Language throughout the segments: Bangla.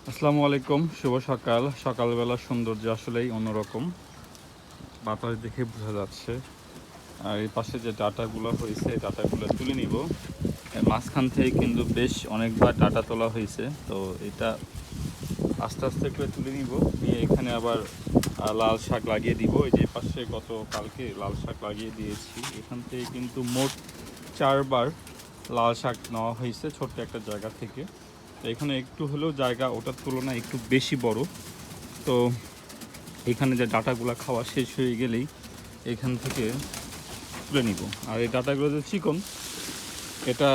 আসসালামু আলাইকুম, শুভ সকাল। সকালবেলা সৌন্দর্য আসলেই অন্যরকম, বাতাস দেখে বোঝা যাচ্ছে। আর এই পাশে যে ডাটাগুলো হয়েছে, এই ডাটাগুলো তুলে নিব। এর মাঝখান থেকে কিন্তু বেশ অনেকবার ডাটা তোলা হয়েছে, তো এটা আস্তে আস্তে করে তুলে নিব। নিয়ে এখানে আবার লাল শাক লাগিয়ে দিব। এই যে পাশে কালকে লাল শাক লাগিয়ে দিয়েছি। এখান থেকে কিন্তু মোট 4বার লাল শাক নেওয়া হয়েছে ছোট্ট একটা জায়গা থেকে। তো এখানে একটু হলেও জায়গা ওটার তুলনায় একটু বেশি বড়। তো এখানে যে ডাটাগুলো খাওয়া শেষ হয়ে গেলেই এখান থেকে তুলে নিব। আর এই ডাটাগুলো যে চিকন, এটা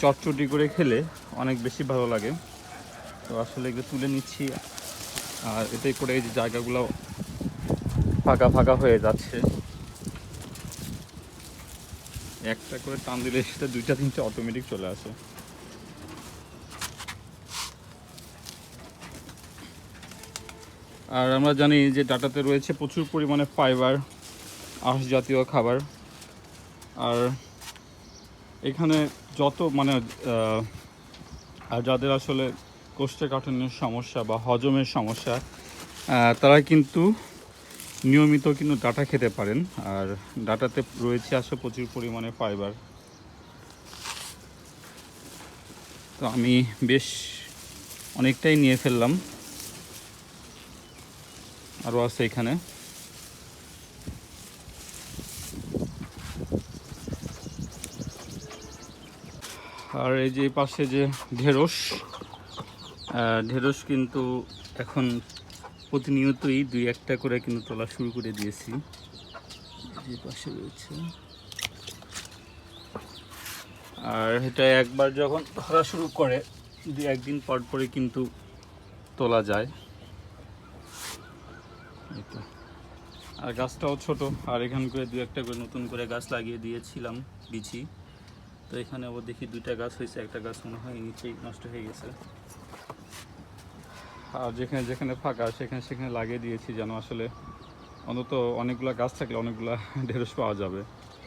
চটচটি করে খেলে অনেক বেশি ভালো লাগে। তো আসলে এগুলো তুলে নিচ্ছি। আর এটাই করে এই যে জায়গাগুলো ফাঁকা ফাঁকা হয়ে যাচ্ছে, একটা করে টান দিলে সেটা 2টা 3টা অটোমেটিক চলে আসে। আর আমরা জানি যে ডাটাতে রয়েছে প্রচুর পরিমাণে ফাইবার, আঁশ জাতীয় খাবার। আর এখানে যত আর যাদের আসলে কোষ্ঠকাঠিন্যের সমস্যা বা হজমের সমস্যা, তারা কিন্তু নিয়মিত কিন্তু ডাটা খেতে পারেন। আর ডাটাতে রয়েছে আসলে প্রচুর পরিমাণে ফাইবার। তো আমি বেশ অনেকটাই নিয়ে ফেললাম, আরও আছে এখানে। আর এই যে পাশে যে ঢেঁড়স, ঢেঁড়স কিন্তু এখন প্রতিনিয়তই 2-1টা করে কিন্তু তোলা শুরু করে দিয়েছি। যে পাশে রয়েছে, আর এটা একবার যখন ধরা শুরু করে 2-1 দিন পর পরে কিন্তু তোলা যায়। এটা আর গাছটাও ছোট। আর এখান করে 2-1টা করে নতুন করে গাছ লাগিয়ে দিয়েছিলাম বিচি। তো এখানে আবার দেখি 2টা গাছ হয়েছে, একটা গাছ মনে হয় নিচেই নষ্ট হয়ে গেছে। আর যেখানে যেখানে ফাঁকা সেখানে সেখানে লাগিয়ে দিয়েছি, যেন আসলে অন্তত অনেকগুলো গাছ থাকলে অনেকগুলো ঢেঁড়স পাওয়া যাবে।